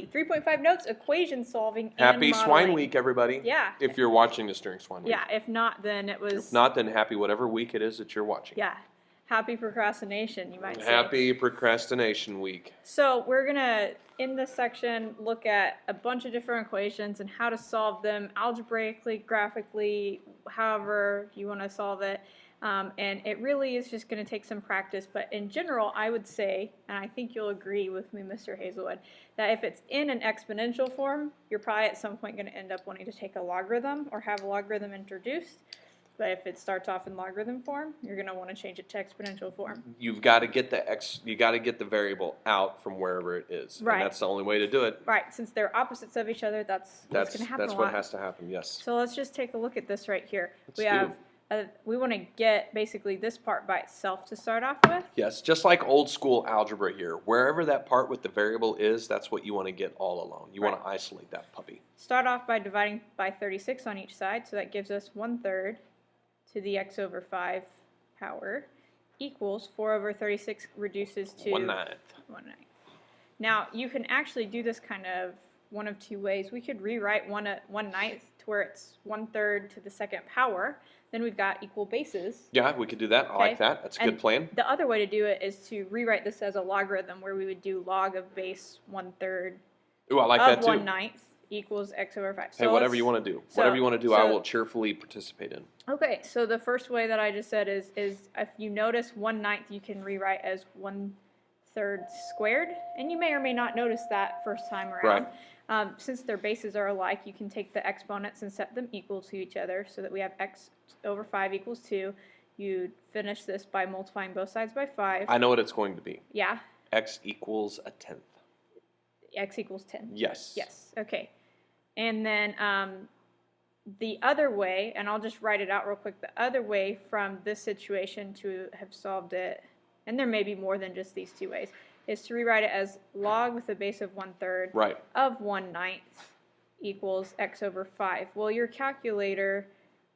Happy 3.5 notes, equation solving, and Happy modeling. Swine Week, everybody. Yeah. If you're watching this during Swine Week. Yeah, if not, then it was... If not, then happy whatever week it is that you're watching. Yeah. Happy procrastination, you might say. Happy Procrastination Week. So we're going to, in this section, look at a bunch of different equations and how to solve them algebraically, graphically, however you want to solve it. And it really is just going to take some practice. But in general, I would say, and I think you'll agree with me, Mr. Hazelwood, that if it's in an exponential form, you're probably at some point going to end up wanting to take a logarithm or have a logarithm introduced. But if it starts off in logarithm form, you're going to want to change it to exponential form. You've got to get the variable out from wherever it is. Right. And that's the only way to do it. Right. Since they're opposites of each other, that's what's going to happen. That's what has to happen. Yes. So let's just take a look at this right here. Let's We want to get basically this part by itself to start off with. Yes, just like old school algebra here. Wherever that part with the variable is, that's what you want to get all alone. You want to isolate that puppy. Start off by dividing by 36 on each side, so that gives us 1/3 to the x over 5 power equals 4 over 36 reduces to 1/9. 1/9. Now, you can actually do this kind of one of two ways. We could rewrite 1/9 to where it's 1/3 to the second power. Then we've got equal bases. Yeah, we could do that. I like that. That's a good plan. The other way to do it is to rewrite this as a logarithm, where we would do log of base 1/3 Ooh, I like that of too. 1/9 equals x over 5. Hey, whatever you want to do. Whatever you want to do, I will cheerfully participate in. Okay, so the first way that I just said is if you notice 1/9 you can rewrite as 1/3 squared, and you may or may not notice that first time around. Right. Since their bases are alike, you can take the exponents and set them equal to each other so that we have x over 5 equals 2. You finish this by multiplying both sides by 5. I know what it's going to be. Yeah? X equals a 10th. X equals 10. Yes. Yes, okay. And then the other way, and I'll just write it out real quick, the other way from this situation to have solved it, and there may be more than just these two ways, is to rewrite it as log with a base of 1/3 of 1/9 equals x over 5. Well, your calculator,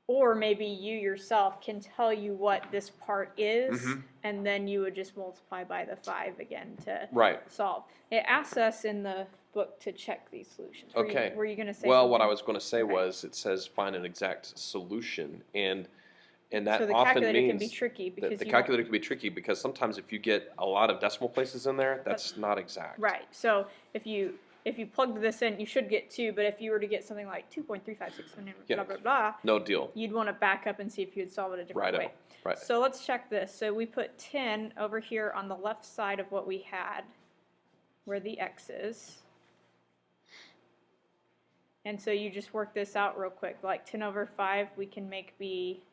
or maybe you yourself, can tell you what this part is, and then you would just multiply by the 5 again to solve. It asks us in the book to check these solutions. Were you going to say Well, something? what I was going to say was it says find an exact solution, and that so the often calculator means can be tricky because the calculator can be tricky because sometimes if you get a lot of decimal places in there, that's not exact. Right. So if you plugged this in, you should get 2, but if you were to get something like 2.356, blah, blah, blah, no deal. You'd want to back up and see if you'd solve it a different way. Right. So let's check this. So we put 10 over here on the left side of what we had, where the x is. And so you just work this out real quick. Like 10 over 5 we can make be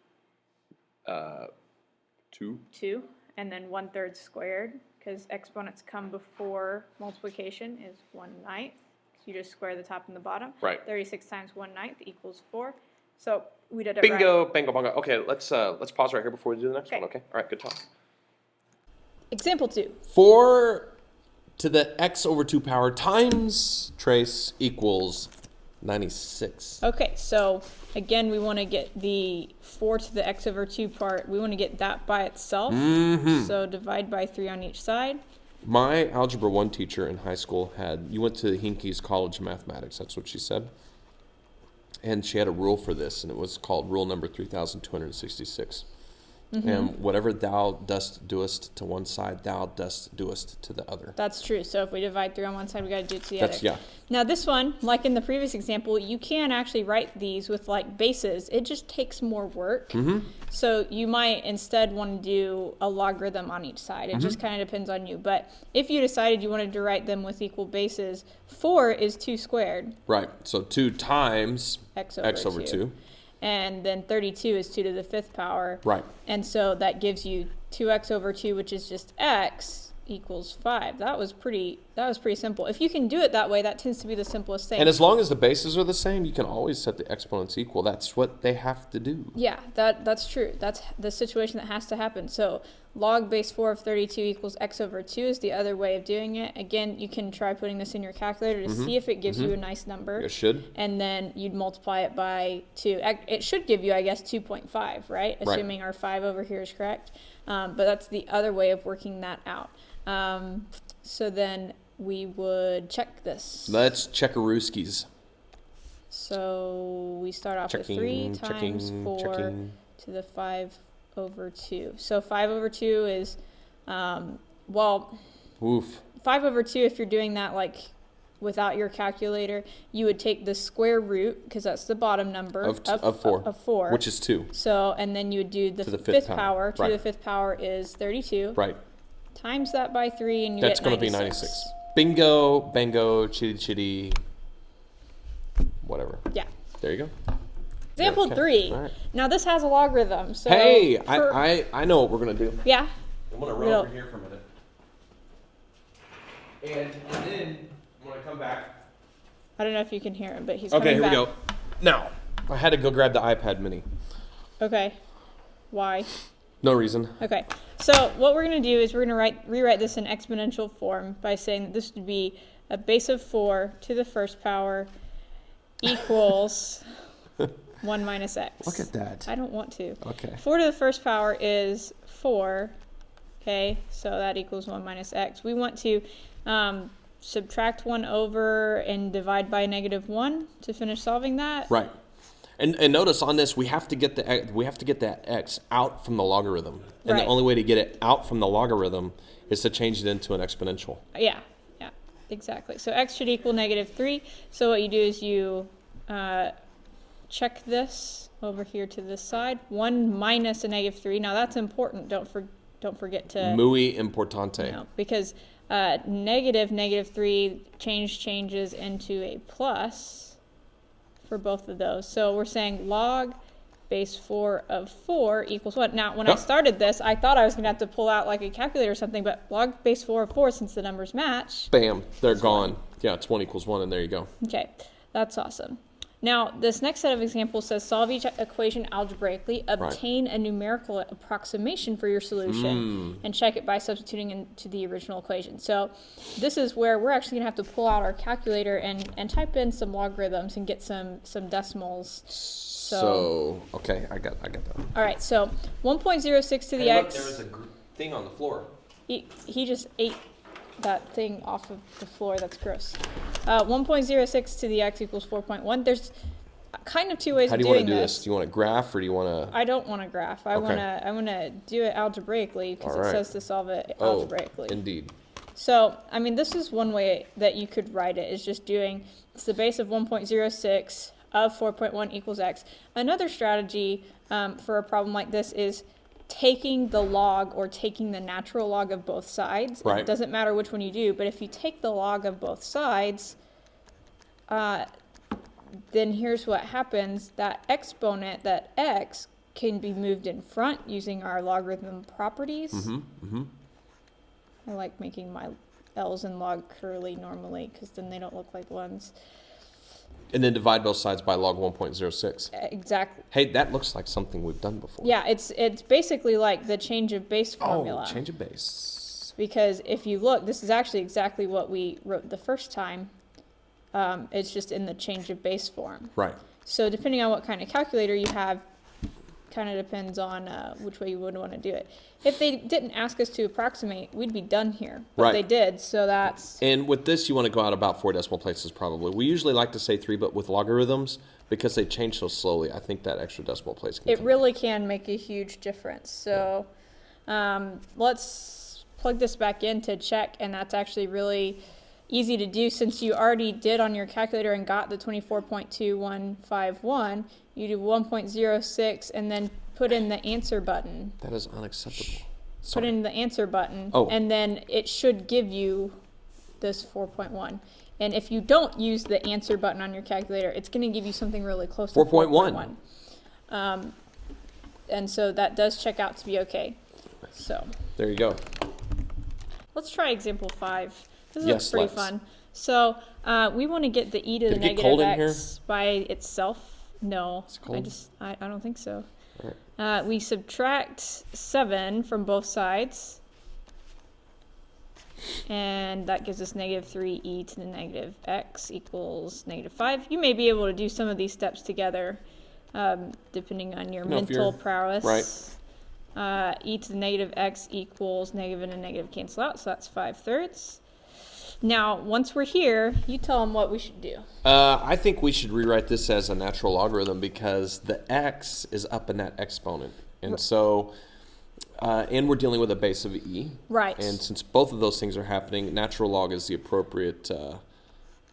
2. 2, and then 1/3 squared, because exponents come before multiplication is 1/9. So you just square the top and the bottom. Right. 36 times 1/9 equals 4. So we did it Bingo, right. bingo, bongo. Okay, let's pause right here before we do the next one. Okay. All right. Good talk. Example 2. 4 to the x over 2 power times trace equals 96. Okay, so again, we want to get the 4 to the x over 2 part. We want to get that by itself. So divide by 3 on each side. My Algebra 1 teacher in high school you went to Hinkey's College of Mathematics, that's what she said. And she had a rule for this, and it was called rule number 3266. And whatever thou doest to one side, thou doest to the other. That's true. So if we divide 3 on one side, we got to do it to the other. Yeah. Now this one, like in the previous example, you can actually write these with like bases. It just takes more work. So you might instead want to do a logarithm on each side. It just kind of depends on you. But if you decided you wanted to write them with equal bases, 4 is 2 squared. Right. So 2 times x over 2. And then 32 is 2 to the 5th power. Right. And so that gives you 2x over 2, which is just x, equals 5. That was pretty simple. If you can do it that way, that tends to be the simplest thing. And as long as the bases are the same, you can always set the exponents equal. That's what they have to do. Yeah, that's true. That's the situation that has to happen. So log base 4 of 32 equals x over 2 is the other way of doing it. Again, you can try putting this in your calculator to see if it gives you a nice number. It should. And then you'd multiply it by 2. It should give you, I guess, 2.5, right? Assuming our 5 over here is correct. But that's the other way of working that out. So then we would check this. Let's check-a-rooskies. So we start off with 3 times 4 to the 5/2. So 5/2 is, Oof. 5/2, if you're doing that like without your calculator, you would take the square root, because that's the bottom number Of 4. Which is 2. So, and then you would do the To the fifth fifth power. power. 2 to the 5th power is 32. Right. Times that by 3 and you That's get going to be 96. Bingo, bango, chitty chitty, whatever. Yeah. There you go. Example Okay. 3. All right. Now this has a logarithm. So Hey, I know what we're going to do. Yeah. I'm going to run No. over here for a minute. And then when I come back. I don't know if you can hear him, but he's Okay, coming here back. we go. Now, I had to go grab the iPad mini. Okay. Why? No reason. Okay. So what we're going to do is we're going to rewrite this in exponential form by saying that this would be a base of 4 to the 1st power equals 1 minus x. Look at that. I don't want to. Okay. 4 to the 1st power is 4. Okay, so that equals 1 minus x. We want to subtract 1 over and divide by -1 to finish solving that. Right. And notice on this we have to get that x out from the logarithm. And Right. the only way to get it out from the logarithm is to change it into an exponential. Yeah, exactly. So x should equal -3. So what you do is you check this over here to this side. 1 minus a -3. Now that's important. Don't forget to. Muy importante. No, because -3 changes into a plus for both of those. So we're saying log base 4 of 4 equals what? Now, when I started this, I thought I was going to have to pull out like a calculator or something, but log base 4 of 4, since the numbers match. Bam, they're gone. Yeah, it's 1 equals 1, and there you go. Okay, that's awesome. Now, this next set of examples says solve each equation algebraically, obtain a numerical approximation for your solution, and check it by substituting into the original equation. So this is where we're actually going to have to pull out our calculator and type in some logarithms and get some decimals. So okay, I got that. All right, so 1.06 to the Hey, look, x. there was a thing on the floor. He just ate that thing off of the floor. That's gross. 1.06 to the x equals 4.1. There's kind of 2 ways How of do you want doing to do this. this? Do you want a graph or do you want to? I don't want a graph. I want to do it algebraically, because All it right. says to solve it algebraically. Indeed. So, I mean, this is one way that you could write it, is just doing, it's the base of 1.06 of 4.1 equals x. Another strategy for a problem like this is taking the log or taking the natural log of both sides. Right. It doesn't matter which one you do, but if you take the log of both sides, then here's what happens. That exponent, that x, can be moved in front using our logarithm properties. I like making my L's in log curly normally, because then they don't look like ones. And then divide both sides by log 1.06. Exactly. Hey, that looks like something we've done before. Yeah, it's basically like the change of base formula. Oh, change of base. Because if you look, this is actually exactly what we wrote the first time. It's just in the change of base form. Right. So depending on what kind of calculator you have, kind of depends on which way you would want to do it. If they didn't ask us to approximate, we'd be done here. But Right. they did, so that's... And with this, you want to go out about 4 decimal places probably. We usually like to say 3, but with logarithms, because they change so slowly, I think that extra decimal place can It come. really can make a huge difference. So let's plug this back in to check, and that's actually really easy to do since you already did on your calculator and got the 24.2151. You do 1.06 and then put in the answer button. That is unacceptable. Put Sorry. in the answer button, Oh. and then it should give you this 4.1. And if you don't use the answer button on your calculator, it's going to give you something really close to 4.1. And so that does check out to be okay. So There you go. let's try example 5. This is Yes, pretty let's. fun. So we want to get the e to the Did it get cold negative in x by itself. No, Is it cold? I don't think so. All We subtract 7 from both sides, and that gives us -3e to the negative x equals -5. You may be able to do some of these steps together, depending on your No, if mental you're- prowess. right. E to the negative x equals negative and a negative cancel out, so that's 5/3. Now, once we're here, you tell them what we should do. I think we should rewrite this as a natural logarithm because the x is up in that exponent. And so, and we're dealing with a base of e. Right. And since both of those things are happening, natural log is the appropriate way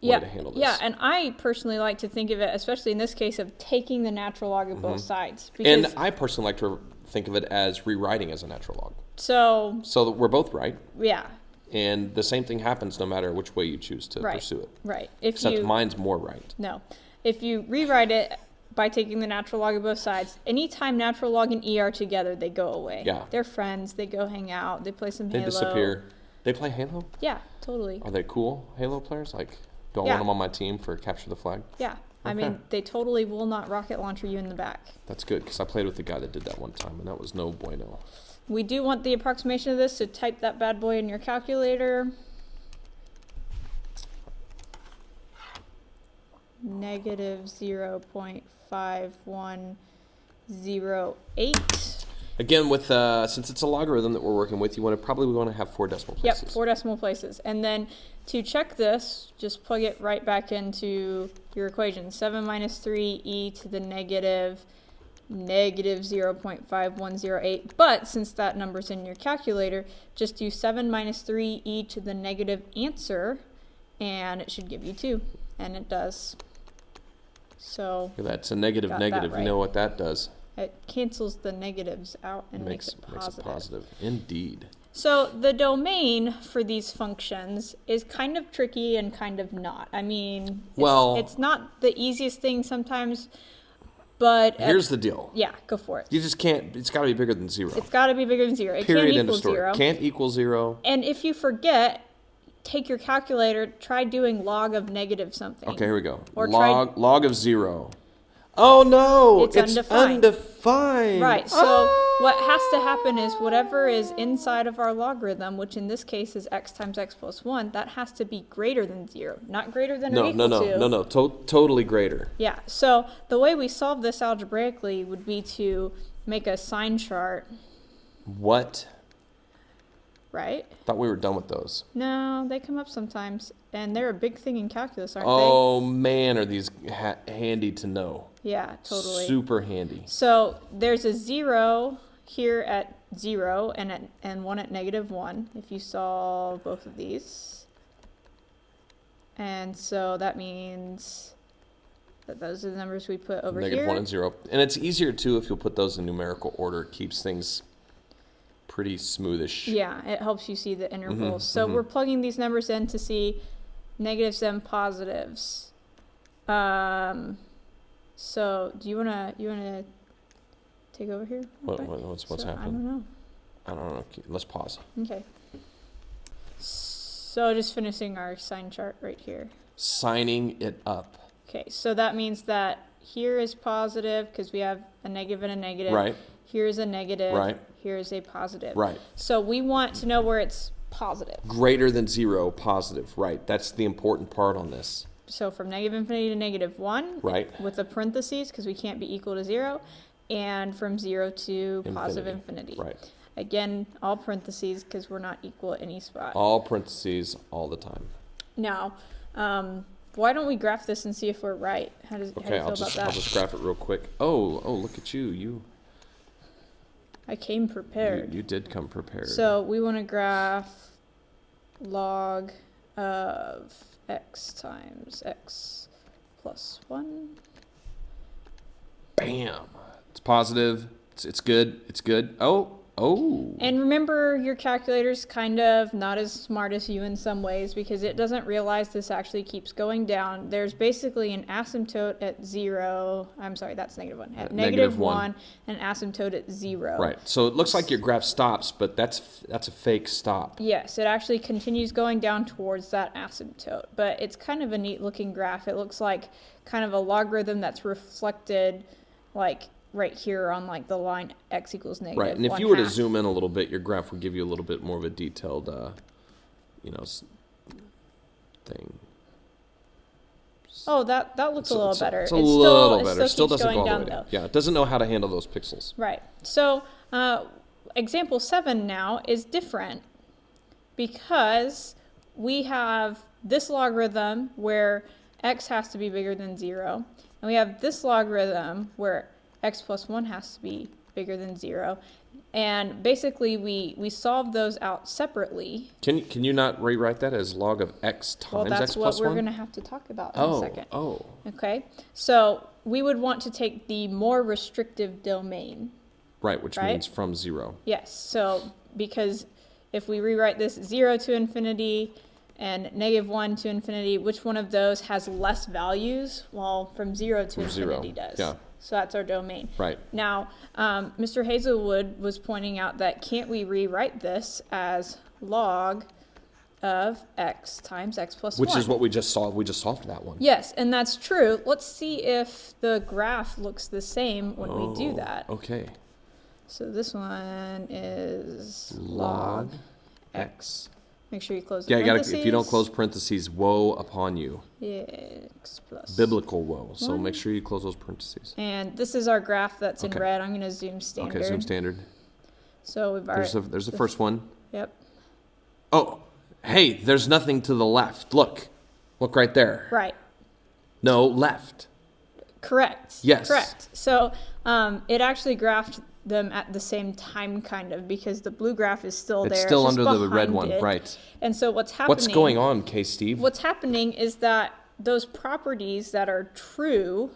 to handle this. Yeah, and I personally like to think of it, especially in this case, of taking the natural log of both sides. Because And I personally like to think of it as rewriting as a natural log. So that we're both right. Yeah. And the same thing happens no matter which way you choose to pursue it. Right. Except mine's more right. No. If you rewrite it by taking the natural log of both sides, anytime natural log and e are together, they go away. Yeah. They're friends. They go hang out. They play some They Halo. disappear. They play Halo? Yeah, totally. Are they cool Halo players? Like, do I want them on my team for Capture the Flag? Yeah. Okay. I mean, they totally will not rocket launcher you in the back. That's good, because I played with a guy that did that one time, and that was no bueno. We do want the approximation of this, so type that bad boy in your calculator. Negative 0.5108. Again, with since it's a logarithm that we're working with, you probably want to have 4 decimal places. Yep, 4 decimal places. And then to check this, just plug it right back into your equation. 7 minus 3e to the negative 0.5108. But since that number's in your calculator, just do 7 minus 3e to the negative answer, and it should give you 2. And it does. So That's a negative got negative. that right. You know what that does? It cancels the negatives out and makes it positive. Indeed. So the domain for these functions is kind of tricky and kind of not. I mean, it's not the easiest thing sometimes, but... Here's the deal. Yeah, go for it. You just can't... It's got to be bigger than 0. It's got to be bigger than 0. It Period, can't end of equal story. 0. Can't equal 0. And if you forget, take your calculator, try doing log of negative something. Okay, here we go. Or log of 0. Oh, no! It's undefined. Right, so what has to happen is whatever is inside of our logarithm, which in this case is x times x plus 1, that has to be greater than 0, not greater than or equal to. No, totally greater. Yeah, so the way we solve this algebraically would be to make a sign chart. What? Right? Thought we were done with those. No, they come up sometimes, and they're a big thing in calculus, aren't they? Oh, man, are these handy to know. Yeah, totally. Super handy. So there's a 0 here at 0 and 1 at negative 1 if you solve both of these. And so that means that those are the numbers we put over Negative here. 1 and 0. And it's easier, too, if you'll put those in numerical order. It keeps things pretty smoothish. Yeah, it helps you see the intervals. So we're plugging these numbers in to see negatives and positives. So do you wanna take over here? What's happening? I don't know. I don't know. Let's pause. Okay. So just finishing our sign chart right here. Signing it up. Okay, so that means that here is positive because we have a negative and a negative. Right. Here's a negative. Right. Here's a positive. Right. So we want to know where it's positive. Greater than 0, positive. Right. That's the important part on this. So from negative infinity to negative 1. Right. With the parentheses because we can't be equal to 0. And from 0 to positive infinity. Right. Again, all parentheses because we're not equal at any spot. All parentheses all the time. Now, why don't we graph this and see if we're right? How do you feel about that? I'll just graph it real quick. Oh, look at you. I came prepared. You did come prepared. So we want to graph log of x times x plus 1. Bam. It's positive. It's good. It's good. Oh. And remember, your calculator's kind of not as smart as you in some ways because it doesn't realize this actually keeps going down. There's basically an asymptote at 0. I'm sorry, that's negative 1. At negative 1 and an asymptote at 0. Right. So it looks like your graph stops, but that's a fake stop. Yes, it actually continues going down towards that asymptote. But it's kind of a neat looking graph. It looks like kind of a logarithm that's reflected like right here on like the line x equals negative 1/2. Right, and if you were to zoom in a little bit, your graph would give you a little bit more of a detailed, thing. Oh, that looks a little better. It's a little better. It still keeps doesn't going go all down the way down. though. Yeah, it doesn't know how to handle those pixels. Right. So example 7 now is different because we have this logarithm where x has to be bigger than 0, and we have this logarithm where x plus 1 has to be bigger than 0. And basically, we solve those out separately. Can you not rewrite that as log of x times Well, that's x plus what we're 1? going to have to talk about in a second. Oh. Okay, so we would want to take the more restrictive domain. Right, which means from 0. Yes, so because if we rewrite this 0 to infinity and -1 to infinity, which one of those has less values? Well, from 0 to infinity does. Yeah. So that's our domain. Right. Now, Mr. Hazelwood was pointing out that can't we rewrite this as log of x times x plus 1? Which is what we just solved. We just solved that one. Yes, and that's true. Let's see if the graph looks the same when we do that. Okay. So this one is Log x. Make sure you close the Yeah, parentheses. if you don't close parentheses, woe upon you. X plus Biblical woe. So 1. make sure you close those parentheses. And this is our graph that's in Okay. red. I'm going to zoom standard. Okay, zoom standard. So we've already... There's the first one. Yep. Oh, hey, there's nothing to the left. Look right there. Right. No, left. Correct. Yes. Correct. So it actually graphed them at the same time, kind of, because the blue graph is still there. It's still just under the red behind one, it. right? And so what's happening? What's going on, Steve? What's happening is that those properties that are true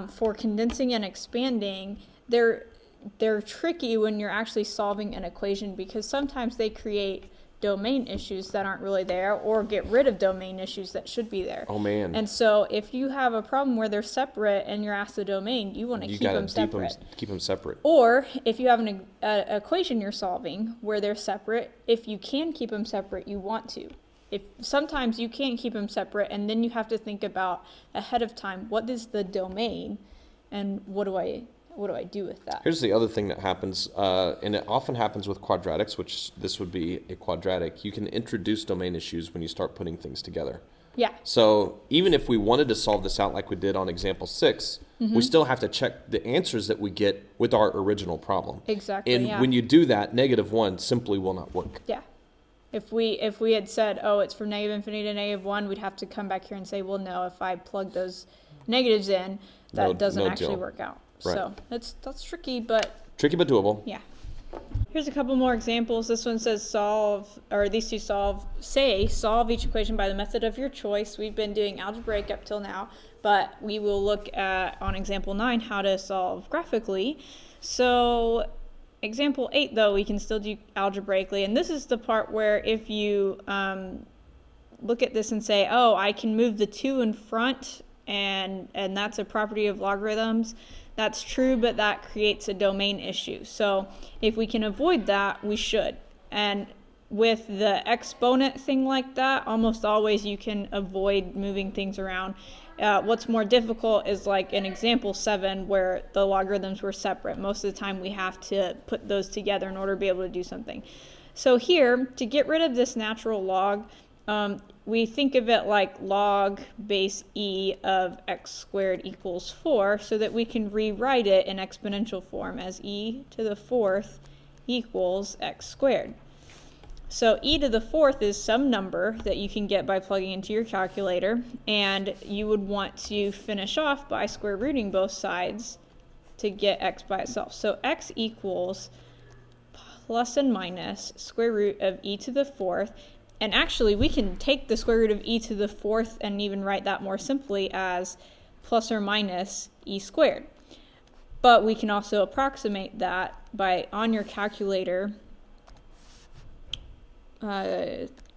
for condensing and expanding, they're tricky when you're actually solving an equation, because sometimes they create domain issues that aren't really there, or get rid of domain issues that should be there. Oh man. And so if you have a problem where they're separate and you're asked the domain, you want to keep them separate. Keep them separate. Or if you have an equation you're solving where they're separate, if you can keep them separate, you want to. If sometimes you can't keep them separate, and then you have to think about ahead of time, what is the domain and what do I do with that? Here's the other thing that happens, and it often happens with quadratics, which this would be a quadratic. You can introduce domain issues when you start putting things together. Yeah. So even if we wanted to solve this out like we did on example 6, we still have to check the answers that we get with our original problem. Exactly. And yeah. when you do that, -1 simply will not work. Yeah. If we had said, oh, it's from -infinity to -1, we'd have to come back here and say, well, no, if I plug those negatives in, that doesn't actually work out. Right. So that's tricky, but Tricky but doable. yeah. Here's a couple more examples. This one says solve each equation by the method of your choice. We've been doing algebraic up till now, but we will look at, on example 9, how to solve graphically. So example 8, though, we can still do algebraically, and this is the part where if you look at this and say, oh, I can move the 2 in front, and that's a property of logarithms. That's true, but that creates a domain issue. So if we can avoid that, we should. And with the exponent thing like that, almost always you can avoid moving things around. What's more difficult is like in example 7 where the logarithms were separate. Most of the time we have to put those together in order to be able to do something. So here, to get rid of this natural log, we think of it like log base e of x squared equals 4, so that we can rewrite it in exponential form as e to the 4th equals x squared. So e to the 4th is some number that you can get by plugging into your calculator, and you would want to finish off by square rooting both sides to get x by itself. So x equals plus and minus square root of e to the 4th. And actually, we can take the square root of e to the 4th and even write that more simply as plus or minus e squared. But we can also approximate that by, on your calculator,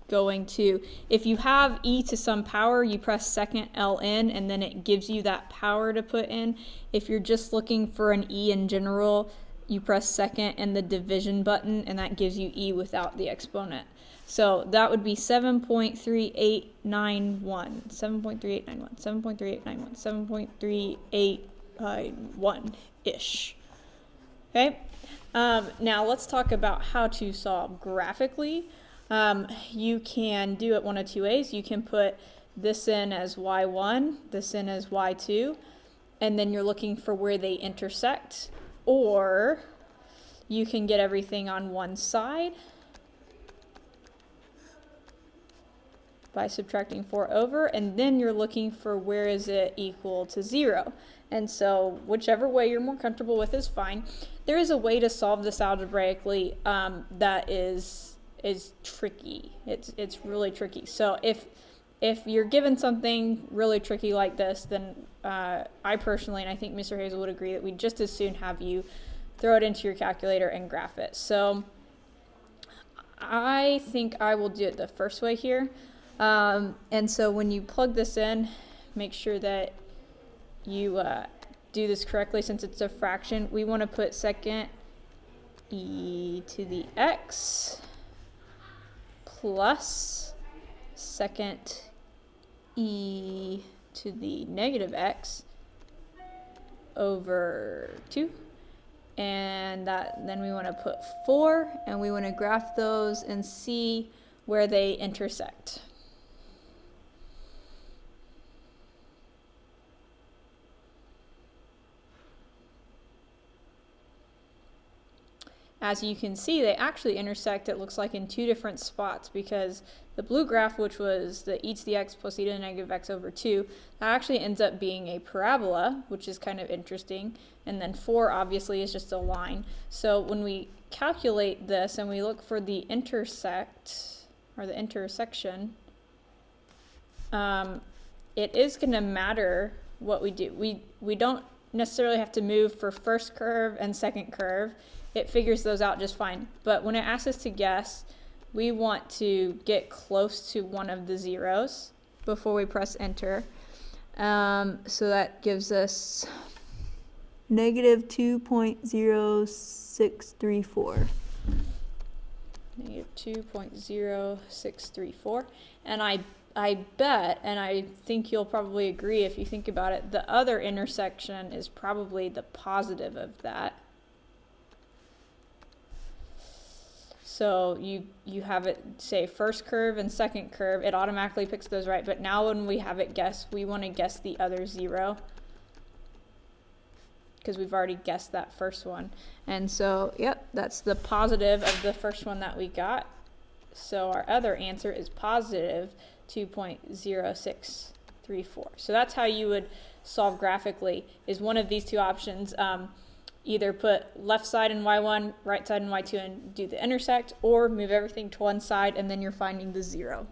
going to, if you have e to some power, you press second ln, and then it gives you that power to put in. If you're just looking for an e in general, you press second and the division button, and that gives you e without the exponent. So that would be 7.3891, 7.3891, 7.3891, 7.381-ish. Okay? Now let's talk about how to solve graphically. You can do it one of two ways. You can put this in as y1, this in as y2, and then you're looking for where they intersect. Or you can get everything on one side, by subtracting 4 over, and then you're looking for where is it equal to 0. And so whichever way you're more comfortable with is fine. There is a way to solve this algebraically that is tricky. It's really tricky. So if you're given something really tricky like this, then I personally, and I think Mr. Hazel would agree, that we'd just as soon have you throw it into your calculator and graph it. So I think I will do it the first way here. And so when you plug this in, make sure that you do this correctly. Since it's a fraction, we want to put second e to the x plus second e to the negative x over 2. And then we want to put 4, and we want to graph those and see where they intersect. As you can see, they actually intersect, it looks like, in 2 different spots, because the blue graph, which was the e to the x plus e to the negative x over 2, that actually ends up being a parabola, which is kind of interesting. And then 4 obviously is just a line. So when we calculate this and we look for the intersect, or the intersection, it is going to matter what we do. We don't necessarily have to move for first curve and second curve. It figures those out just fine. But when it asks us to guess, we want to get close to one of the zeros before we press enter. So that gives us negative 2.0634. Negative 2.0634. And I bet, and I think you'll probably agree if you think about it, the other intersection is probably the positive of that. So you have it say first curve and second curve, it automatically picks those right, but now when we have it guess, we want to guess the other 0, because we've already guessed that first one. And so, yep, that's the positive of the first one that we got. So our other answer is positive 2.0634. So that's how you would solve graphically, is one of these 2 options. Either put left side in y1, right side in y2, and do the intersect, or move everything to one side and then you're finding the 0.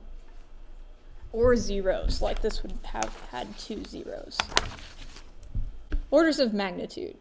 Or zeros, like this would have had 2 zeros. Orders of magnitude.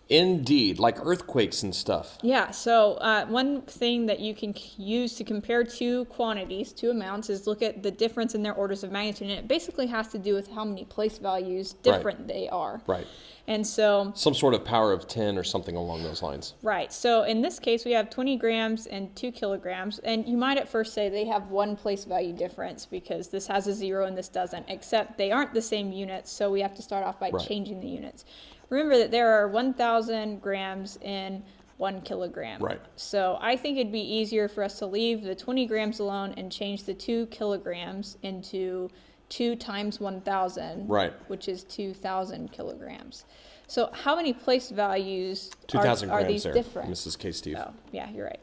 Indeed, like earthquakes and stuff. Yeah, so one thing that you can use to compare 2 quantities, 2 amounts, is look at the difference in their orders of magnitude. And it basically has to do with how many place values different they are. Right. And so some sort of power of 10 or something along those lines. Right. So in this case, we have 20 grams and 2 kilograms. And you might at first say they have 1 place value difference because this has a 0 and this doesn't, except they aren't the same units. So we have to start off by changing the units. Remember that there are 1,000 grams in 1 kilogram. Right. So I think it'd be easier for us to leave the 20 grams alone and change the 2 kilograms into 2 times 1,000, which is 2,000 kilograms. So how many place values are these there, different? Mrs. K. Steve. Oh, yeah, you're right.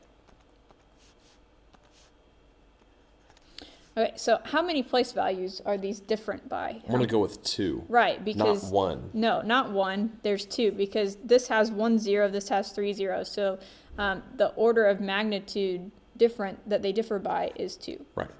Okay, so how many place values are these different by? I'm going to go with 2. Right, because... Not 1. No, not 1. There's 2, because this has 1 0, this has 3 zeros. So the order of magnitude that they differ by is 2. Right.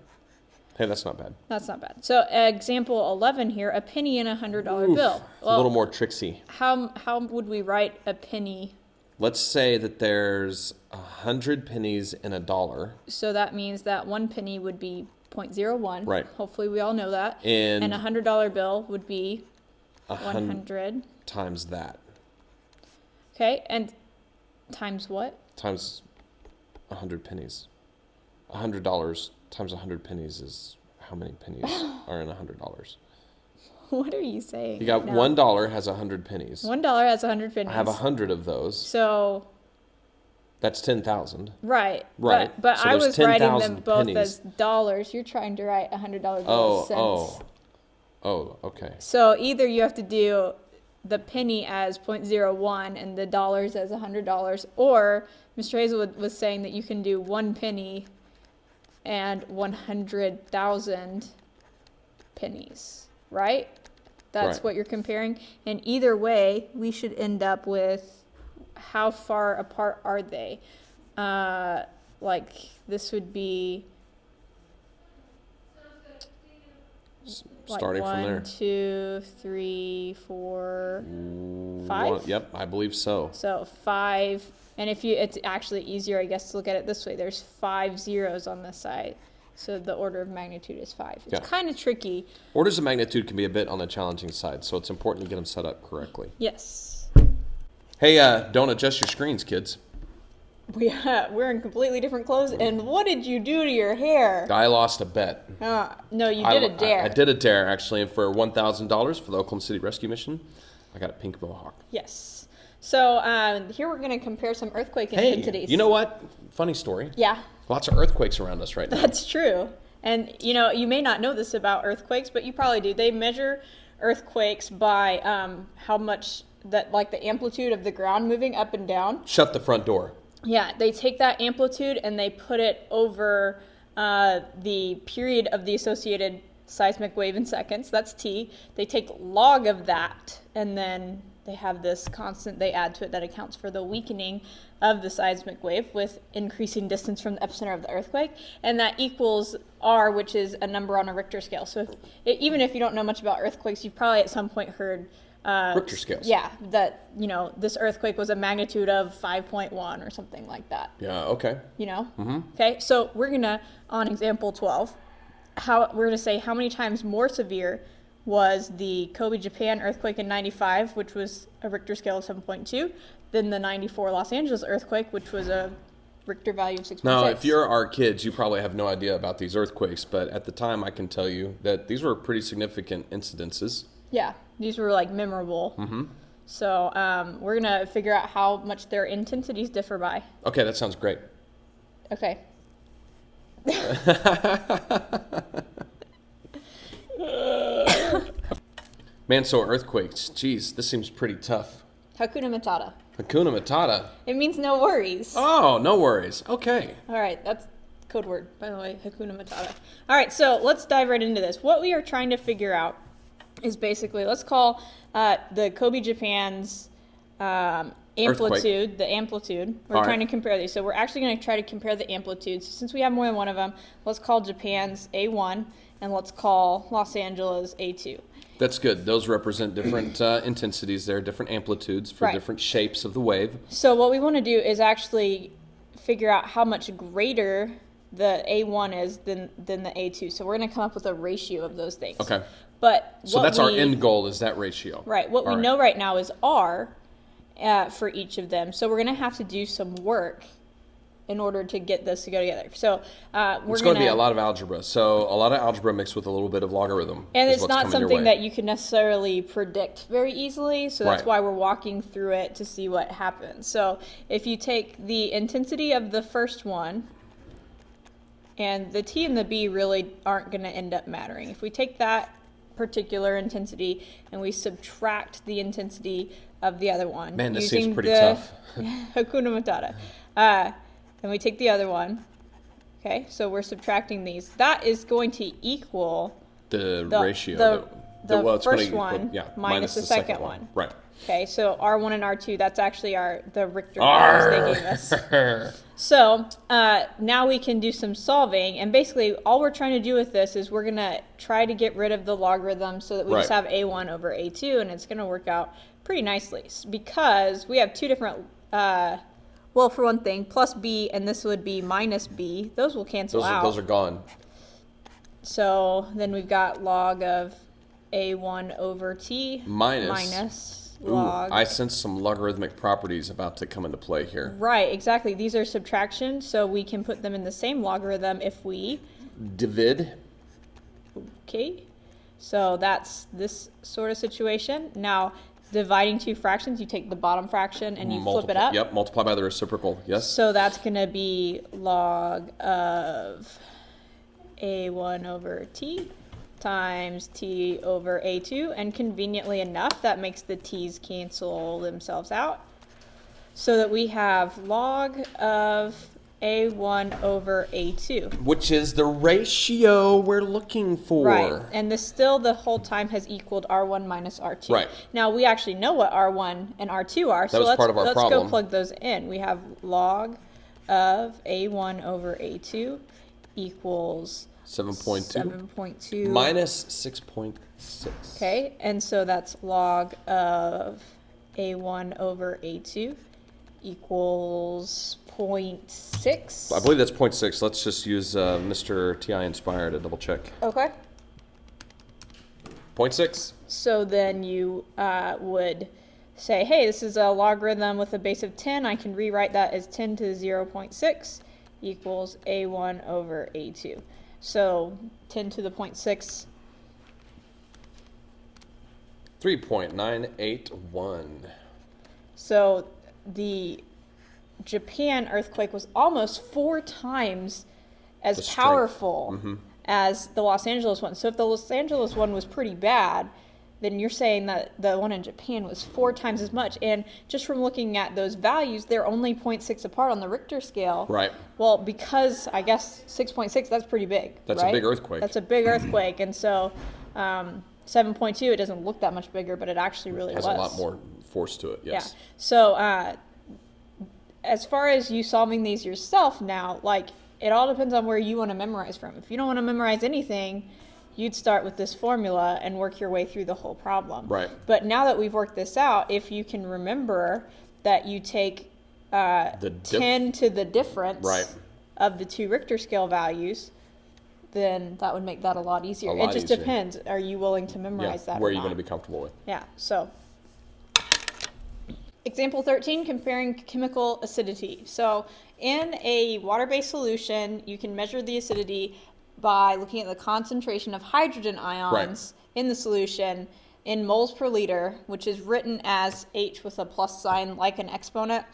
Hey, that's not bad. That's not bad. So example 11 here, a penny in a $100 bill. Well, a little more tricksy. How would we write a penny? Let's say that there's 100 pennies in $1. So that means that 1 penny would be 0.01. Right. Hopefully we all know that. And a $100 bill would be 100 times that. Okay, and times what? Times 100 pennies. $100 times 100 pennies is how many pennies are in $100? What are you saying? You got $1 has 100 pennies. $1 has 100 pennies. I have 100 of those. So that's 10,000. Right. Right. But so I was writing them both pennies. as dollars. You're trying to write $100 bill as cents. Oh, okay. So either you have to do the penny as 0.01 and the dollars as $100, or Mr. Hazelwood was saying that you can do 1 penny and 100,000 pennies, right? That's Right. what you're comparing. And either way, we should end up with how far apart are they? Like this would be like Starting from there. 1, 2, 3, 4, 5. Yep, I believe so. So 5, and it's actually easier, I guess, to look at it this way. There's 5 zeros on this side, so the order of magnitude is 5. It's kind of tricky. Orders of magnitude can be a bit on the challenging side, so it's important to get them set up correctly. Yes. Hey, don't adjust your screens, kids. We're in completely different clothes. And what did you do to your hair? I lost a bet. No, you did a dare. I did a dare, actually, and for $1,000 for the Oklahoma City Rescue Mission, I got a pink mohawk. Yes. So here we're going to compare some earthquake intensities. Hey, you know what? Funny story. Yeah. Lots of earthquakes around us right now. That's true. And, you may not know this about earthquakes, but you probably do. They measure earthquakes by how much the amplitude of the ground moving up and down. Shut the front door. Yeah, they take that amplitude and they put it over the period of the associated seismic wave in seconds. That's t. They take log of that, and then they have this constant they add to it that accounts for the weakening of the seismic wave with increasing distance from the epicenter of the earthquake. And that equals r, which is a number on a Richter scale. So even if you don't know much about earthquakes, you've probably at some point heard Richter scales. Yeah, that, this earthquake was a magnitude of 5.1 or something like that. Yeah, okay. Mm-hmm. Okay, so we're going to, on example 12, we're going to say how many times more severe was the Kobe, Japan earthquake in 95, which was a Richter scale of 7.2, than the 94 Los Angeles earthquake, which was a Richter value of 6.6. Now, if you're our kids, you probably have no idea about these earthquakes, but at the time I can tell you that these were pretty significant incidences. Yeah, these were memorable. Mm-hmm. So we're going to figure out how much their intensities differ by. Okay, that sounds great. Okay. Man, so earthquakes. Geez, this seems pretty tough. Hakuna Matata. Hakuna Matata. It means no worries. Oh, no worries. Okay. All right, that's code word, by the way, Hakuna Matata. All right, so let's dive right into this. What we are trying to figure out is basically, let's call the Kobe, Japan's amplitude, the amplitude. We're trying to compare these. So we're actually going to try to compare the amplitudes. Since we have more than one of them, let's call Japan's A1, and let's call Los Angeles A2. That's good. Those represent different intensities there, different amplitudes for different shapes of the wave. So what we want to do is actually figure out how much greater the A1 is than the A2. So we're going to come up with a ratio of those things. Okay. But so that's our end goal, is that ratio. Right. What we know right now is R for each of them. So we're going to have to do some work in order to get this to go together. So it's going to be a lot of algebra. So a lot of algebra mixed with a little bit of logarithm. And it's not something that you can necessarily predict very easily. So that's why we're walking through it to see what happens. So if you take the intensity of the first one, and the T and the B really aren't going to end up mattering. If we take that particular intensity and we subtract the intensity of the other one. Man, this seems pretty tough. Hakuna Matata. And we take the other one. Okay, so we're subtracting these. That is going to equal the ratio. The first one minus the second one. Right. Okay, so R1 and R2, that's actually the Richter values they gave us. So now we can do some solving, and basically all we're trying to do with this is we're going to try to get rid of the logarithm so that we just have A1 over A2, and it's going to work out pretty nicely because we have two different, well, for one thing, plus B, and this would be minus B. Those will cancel out. Those are gone. So then we've got log of A1 over T minus log. Ooh, I sense some logarithmic properties about to come into play here. Right, exactly. These are subtractions, so we can put them in the same logarithm if we divide. Okay, so that's this sort of situation. Now, dividing two fractions, you take the bottom fraction and you flip it up. Yep, multiply by the reciprocal, yes. So that's going to be log of A1 over T times T over A2, and conveniently enough, that makes the T's cancel themselves out, so that we have log of A1 over A2. Which is the ratio we're looking for. Right, and this still the whole time has equaled R1 minus R2. Right. Now, we actually know what R1 and R2 are, so was part of our let's problem. go plug those in. We have log of A1 over A2 equals 7.2 7.2 minus 6.6. Okay, and so that's log of A1 over A2 equals 0.6. I believe that's 0.6. Let's just use Mr. TI Inspire to double check. Okay. 0.6. So then you would say, hey, this is a logarithm with a base of 10. I can rewrite that as 10 to the 0.6 equals A1 over A2. So 10 to the 0.6. 3.981. So the Japan earthquake was almost 4 times as The strength. powerful as the Los Angeles one. So if the Los Angeles one was pretty bad, then you're saying that the one in Japan was 4 times as much. And just from looking at those values, they're only 0.6 apart on the Richter scale. Right. Well, because I guess 6.6, that's pretty big. That's right? a big earthquake. That's a big earthquake. And so 7.2, it doesn't look that much bigger, but it actually really Has was. a lot more force to it, yes. Yeah. So as far as you solving these yourself now, like, it all depends on where you want to memorize from. If you don't want to memorize anything, you'd start with this formula and work your way through the whole problem. Right. But now that we've worked this out, if you can remember that you take 10 to the difference of the 2 Richter scale values, then that would make that a lot easier. It just depends. Are you willing to memorize that or where are you not? going to be comfortable with? Yeah, so example 13, comparing chemical acidity. So in a water-based solution, you can measure the acidity by looking at the concentration of hydrogen ions in the solution in moles per liter, which is written as H with a plus sign like an exponent.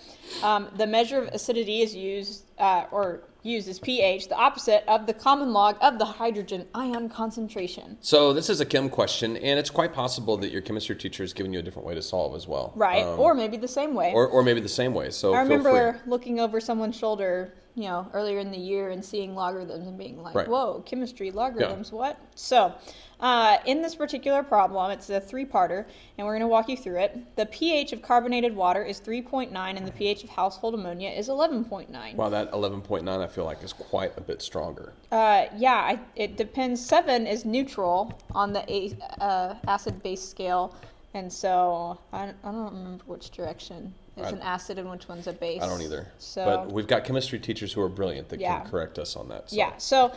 The measure of acidity is used as pH, the opposite of the common log of the hydrogen ion concentration. So this is a chem question, and it's quite possible that your chemistry teacher has given you a different way to solve as well. Right, or maybe the same way. Or maybe the same way, so I feel remember free. looking over someone's shoulder, earlier in the year and seeing logarithms and being like, whoa, chemistry, logarithms, what? So in this particular problem, it's a 3-parter, and we're going to walk you through it. The pH of carbonated water is 3.9, and the pH of household ammonia is 11.9. Wow, that 11.9 I feel like is quite a bit stronger. It depends. 7 is neutral on the acid-base scale, and so I don't remember which direction is an acid and which one's a base. I don't either. So, but we've got chemistry teachers who are brilliant that can correct us on that. So. Yeah, so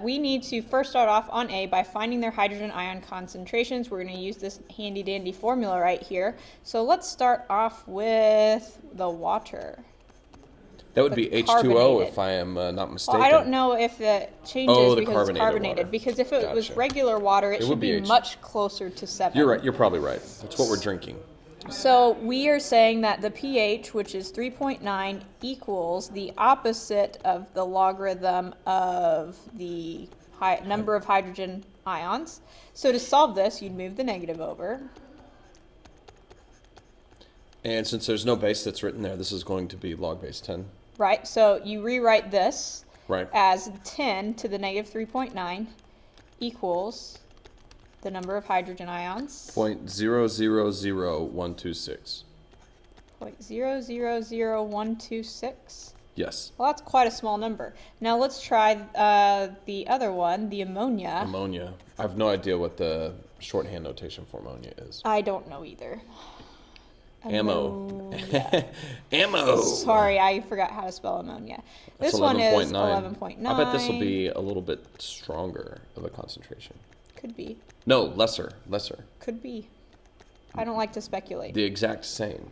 we need to first start off on A by finding their hydrogen ion concentrations. We're going to use this handy dandy formula right here. So let's start off with the water. That would be H2O carbonated. if I am not mistaken. Well, I don't know if it changes because it's carbonated. Water. Because if it was regular water, it should be much closer to 7. You're right. You're probably right. That's what we're drinking. So we are saying that the pH, which is 3.9, equals the opposite of the logarithm of the number of hydrogen ions. So to solve this, you'd move the negative over. And since there's no base that's written there, this is going to be log base 10. Right, so you rewrite this right. as 10 to the negative 3.9 equals the number of hydrogen ions. 0.000126. 0.000126. Yes. Well, that's quite a small number. Now let's try the other one, the ammonia. Ammonia. I have no idea what the shorthand notation for ammonia is. I don't know either. Ammo. Ammo. Sorry, I forgot how to spell ammonia. That's this one is 11.9. I bet this will be a little bit stronger of a concentration. Could be. No, lesser. Could be. I don't like to speculate. The exact same.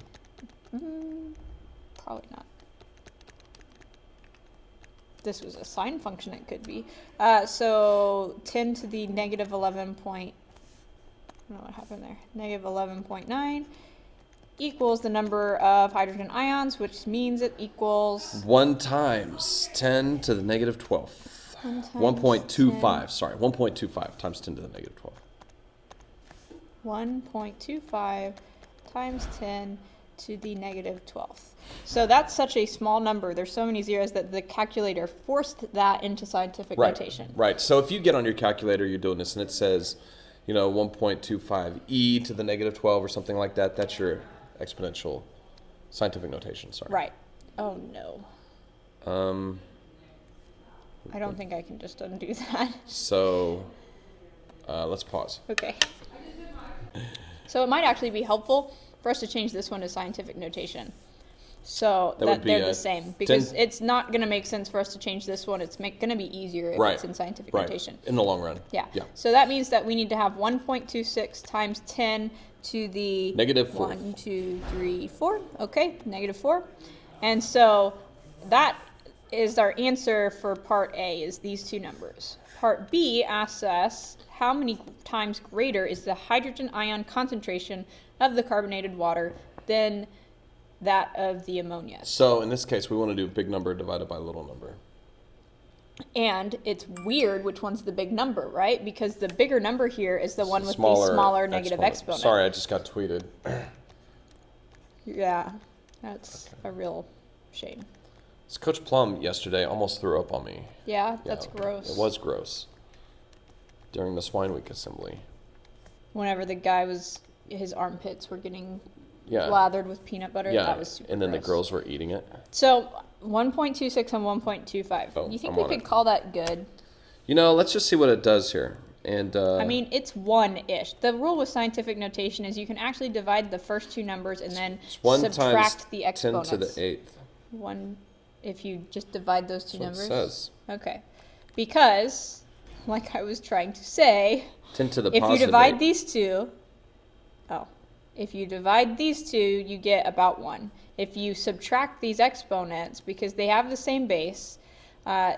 Probably not. This was a sine function, it could be. So 10 to the negative 11 point, I don't know what happened there, negative 11.9 equals the number of hydrogen ions, which means it equals 1 times 10 to the negative 12. 1.25, sorry, 1.25 times 10 to the negative 12. 1.25 times 10 to the negative 12th. So that's such a small number. There's so many zeros that the calculator forced that into scientific notation. Right. So if you get on your calculator, you're doing this, and it says, 1.25 e to the negative 12 or something like that, that's your exponential scientific notation. Sorry. Right. Oh, no. I don't think I can just undo that. So let's pause. Okay. So it might actually be helpful for us to change this one to scientific notation. So that they're the same. Because it's not going to make sense for us to change this one. It's going to be easier if it's in scientific notation. In the long run. Yeah. So that means that we need to have 1.26 times 10 to the... Negative 4. 1, 2, 3, 4. Okay, negative 4. And so that is our answer for part A, is these two numbers. Part B asks us how many times greater is the hydrogen ion concentration of the carbonated water than that of the ammonia. So in this case, we want to do big number divided by little number. And it's weird which one's the big number, right? Because the bigger number here is the one with the smaller negative exponent. Sorry, I just got tweeted. Yeah, that's a real shame. Coach Plum yesterday almost threw up on me. Yeah, that's gross. It was gross. During the Swine Week assembly. Whenever the guy his armpits were getting lathered with peanut butter, that was super and then gross. the girls were eating it. So 1.26 and 1.25. Oh, you think we could call that good? Let's just see what it does here. And I mean, it's 1-ish. The rule with scientific notation is you can actually divide the first two numbers and then subtract the exponents. 10 to the 8th. 1, if you just divide those two numbers. That's what it says. Okay. Because, like I was trying to say, 10 to the if positive you divide 8. these two, if you divide these two, you get about 1. If you subtract these exponents, because they have the same base,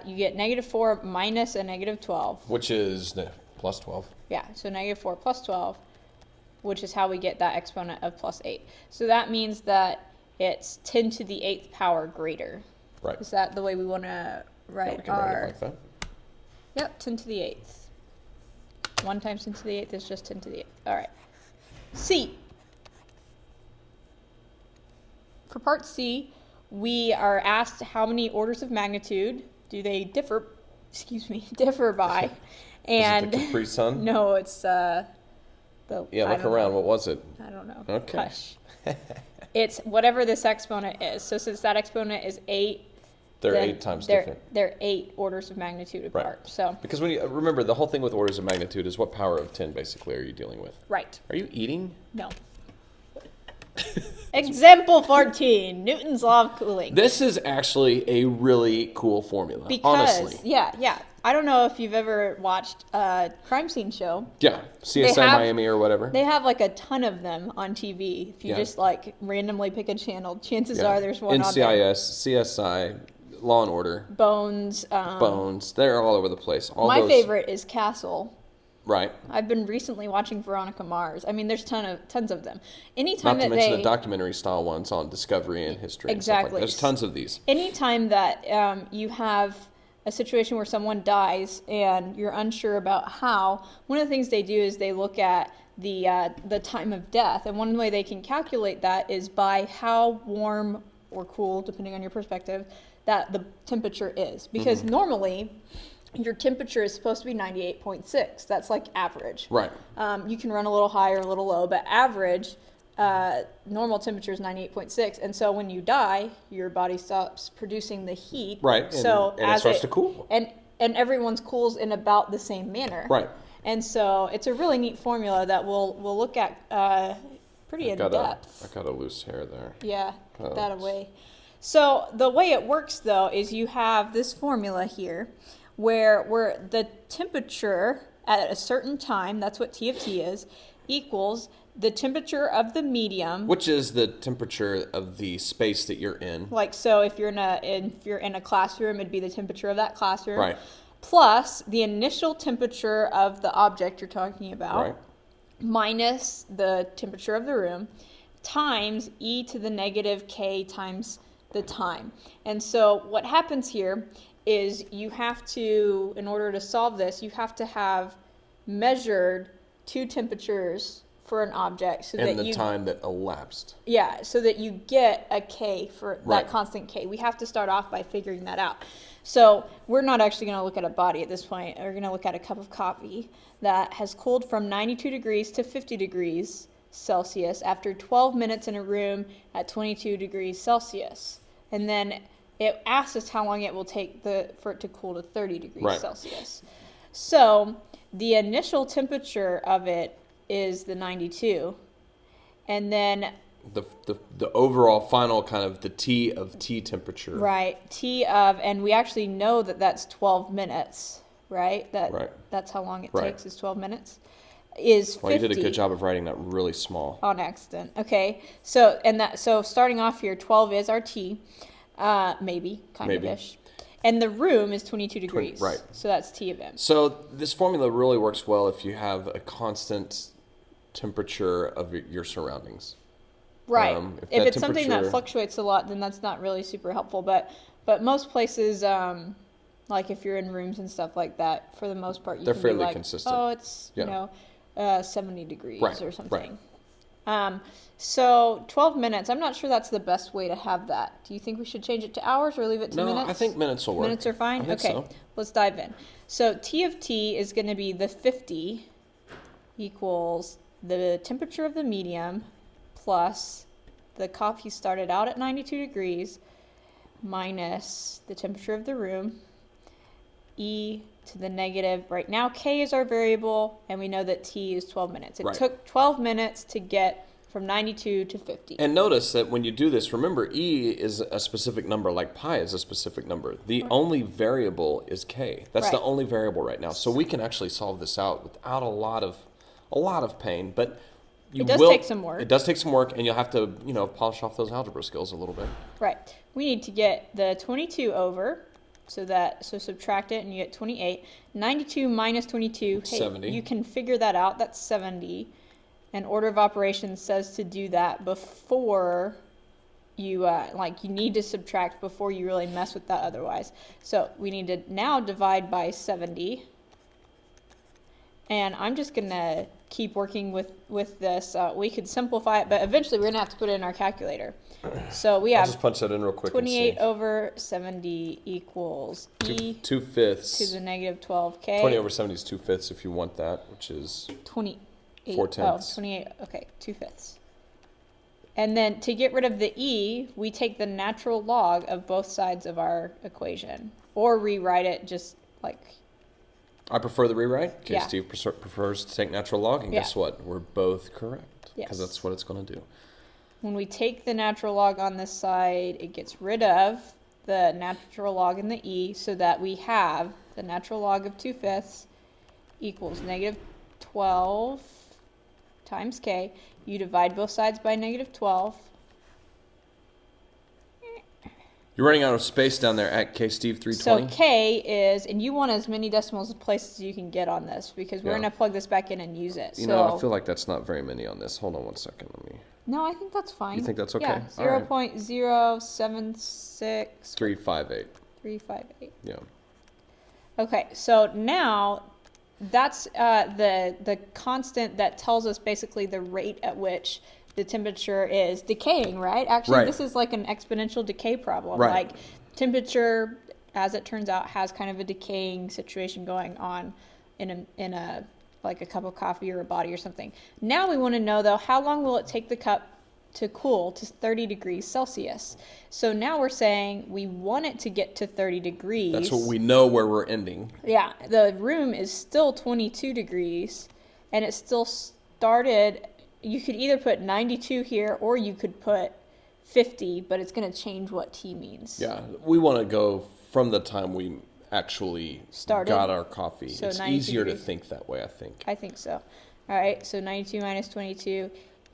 you get negative 4 minus a negative 12. Which is plus 12. Yeah, so negative 4 plus 12, which is how we get that exponent of plus 8. So that means that it's 10 to the 8th power greater. Right. Is that the way we want to write we can write it like that. Yep, 10 to the 8th. 1 times 10 to the 8th is just 10 to the 8th. All right. C. For part C, we are asked how many orders of magnitude do they differ by. And is it the Capri Sun? No, it's look around. What was it? I don't know. Okay. Hush. It's whatever this exponent is. So since that exponent is 8, they're 8 times different. They're 8 orders of magnitude apart. Right. So because when you remember, the whole thing with orders of magnitude is what power of 10 basically are you dealing with? Right. Are you eating? No. Example 14, Newton's law of cooling. This is actually a really cool formula, honestly. Yeah. I don't know if you've ever watched a crime scene show. Yeah, CSI Miami or whatever. They have like a ton of them on TV. If you just like randomly pick a channel, chances are there's one on there. NCIS, CSI, Law and Order. Bones. They're all over the place. My favorite is Castle. Right. I've been recently watching Veronica Mars. I mean, there's tons of them. Anytime Not to mention the documentary style ones on Discovery and History. Exactly. And stuff like that. There's tons of these. Anytime that you have a situation where someone dies and you're unsure about how, one of the things they do is they look at the time of death, and one way they can calculate that is by how warm or cool, depending on your perspective, that the temperature is. Because normally your temperature is supposed to be 98.6. That's like average. Right. You can run a little high or a little low, but average normal temperature is 98.6. And so when you die, your body stops producing the heat. Right. So and it starts to cool. And everyone's cools in about the same manner. Right. And so it's a really neat formula that we'll look at pretty in depth. I got a loose hair there. Yeah, put that away. So the way it works, though, is you have this formula here where the temperature at a certain time, that's what T of T is, equals the temperature of the medium. Which is the temperature of the space that you're in. Like, so if you're in a classroom, it'd be the temperature of that classroom. Right. Plus the initial temperature of the object you're talking about. Right. Minus the temperature of the room times e to the negative k times the time. And so what happens here is you have to, in order to solve this, you have to have measured two temperatures for an object so and that the you time that elapsed. yeah, so that you get a k for Right. that constant k. We have to start off by figuring that out. So we're not actually going to look at a body at this point. We're going to look at a cup of coffee that has cooled from 92 degrees to 50 degrees Celsius after 12 minutes in a room at 22 degrees Celsius. And then it asks us how long it will take for it to cool to 30 degrees Right. Celsius. So the initial temperature of it is the 92. And then The overall final kind of the T of T temperature. right, T of, and we actually know that that's 12 minutes, right? Right. That's how long it Right. takes is 12 minutes. Is 50 Well, you did a good job of writing that really small. on accident. Okay. So starting off here, 12 is our T, maybe kind Maybe. of ish. And the room is 22 degrees. right. So that's T of M. So this formula really works well if you have a constant temperature of your surroundings. Right. If If that it's something that temperature- fluctuates a lot, then that's not really super helpful. But most places, like if you're in rooms and stuff like that, for the most part, you They're can fairly be like, consistent. oh, it's Yeah. 70 degrees Right, or right. something. So 12 minutes. I'm not sure that's the best way to have that. Do you think we should change it to hours or leave it to No, minutes? I think minutes will work. Minutes are fine? I think Okay, so. let's dive in. So T of T is going to be the 50 equals the temperature of the medium plus the coffee started out at 92 degrees minus the temperature of the room, e to the negative. Right now, k is our variable, and we know that t is 12 minutes. It Right. took 12 minutes to get from 92 to 50. And notice that when you do this, remember E is a specific number, like pi is a specific number. The only variable is k. That's the Right. only variable right now. So we can actually solve this out without a lot of pain. But you It does will, take some work. It does take some work, and you'll have to, polish off those algebra skills a little bit. Right. We need to get the 22 over, so subtract it and you get 28. 92 minus 22, hey, 70. you can figure that out. That's 70. And order of operations says to do that before you, you need to subtract before you really mess with that otherwise. So we need to now divide by 70. And I'm just going to keep working with this. We could simplify it, but eventually we're going to have to put it in our calculator. So we I'll have just punch that in real quick 28 and see. over 70 equals e Two fifths. to the negative 12k. 20 over 70 is 2/5 if you want that, which is 28. 4/10. 28. Okay, 2/5. And then to get rid of the e, we take the natural log of both sides of our equation, or rewrite it just like. I prefer the rewrite. Okay, Yeah. Steve prefers to take natural log, and Yeah. guess what? We're both correct. Yes. Because that's what it's going to do. When we take the natural log on this side, it gets rid of the natural log in the e, so that we have the natural log of 2/5 equals negative 12 times k. You divide both sides by negative 12. You're running out of space down there at K Steve 320. So k is, and you want as many decimals places as you can get on this, because we're Yeah. going to plug this back in and use it. I feel like that's not very many on this. Hold on one second. Let me. No, I think that's fine. You think that's okay? Yeah, All right. 0.076 358. 358. Yeah. Okay, so now that's the constant that tells us basically the rate at which the temperature is decaying, right? Actually, Right. this is like an exponential decay problem. Right. Like temperature, as it turns out, has kind of a decaying situation going on in a like a cup of coffee or a body or something. Now we want to know though, how long will it take the cup to cool to 30 degrees Celsius? So now we're saying we want it to get to 30 degrees. That's what we know where we're ending. Yeah, the room is still 22 degrees, and it still started. You could either put 92 here, or you could put 50, but it's going to change what T means. Yeah. We want to go from the time we actually Started. got our coffee. So It's 92 easier to degrees. think that way, I think. I think so. All right, so 92 minus 22,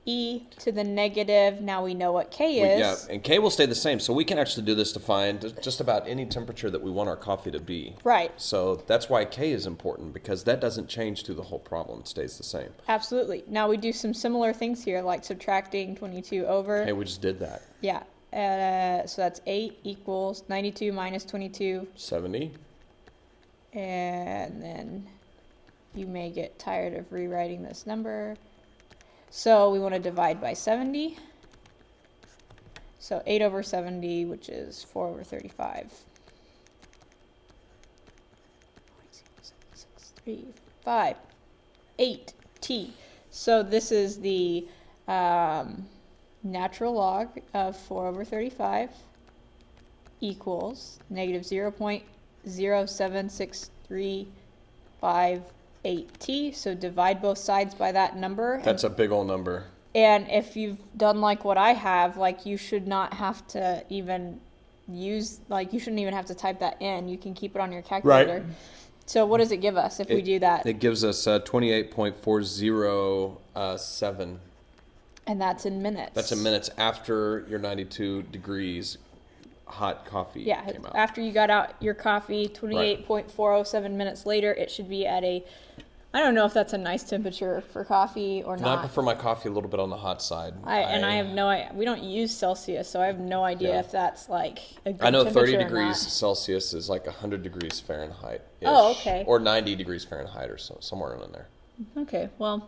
e to the negative. Now we know what k is. Yeah, and K will stay the same. So we can actually do this to find just about any temperature that we want our coffee to be. Right. So that's why K is important, because that doesn't change through the whole problem. It stays the same. Absolutely. Now we do some similar things here, like subtracting 22 over. Hey, we just did that. Yeah. So that's 8 equals 92 minus 22. 70. And then you may get tired of rewriting this number. So we want to divide by 70. So 8 over 70, which is 4 over 35. 6, 3, 5, 8 t. So this is the natural log of 4 over 35 equals negative 0.07635 So divide both sides by that number. That's a big old number. And if you've done like what I have, like you should not have to even use, like you shouldn't even have to type that in. You can keep it on your calculator. Right. So what does it give us if we do that? It gives us 28.407. And that's in minutes. That's in minutes after your 92 degrees hot coffee came out. After you got out your coffee, 28.407 minutes later, it should be at a, I don't know if that's a nice temperature for coffee or not. I prefer my coffee a little bit on the hot side. I have no idea. We don't use Celsius, so I have no idea if that's like a good I know temperature 30 or degrees not. Celsius is like 100 degrees Fahrenheit. Oh, okay. Or 90 degrees Fahrenheit or somewhere in there. Okay, well,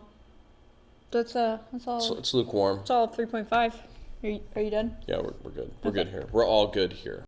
that's all. It's lukewarm. It's all 3.5. Are you done? Yeah, we're good. We're good here. We're all good here.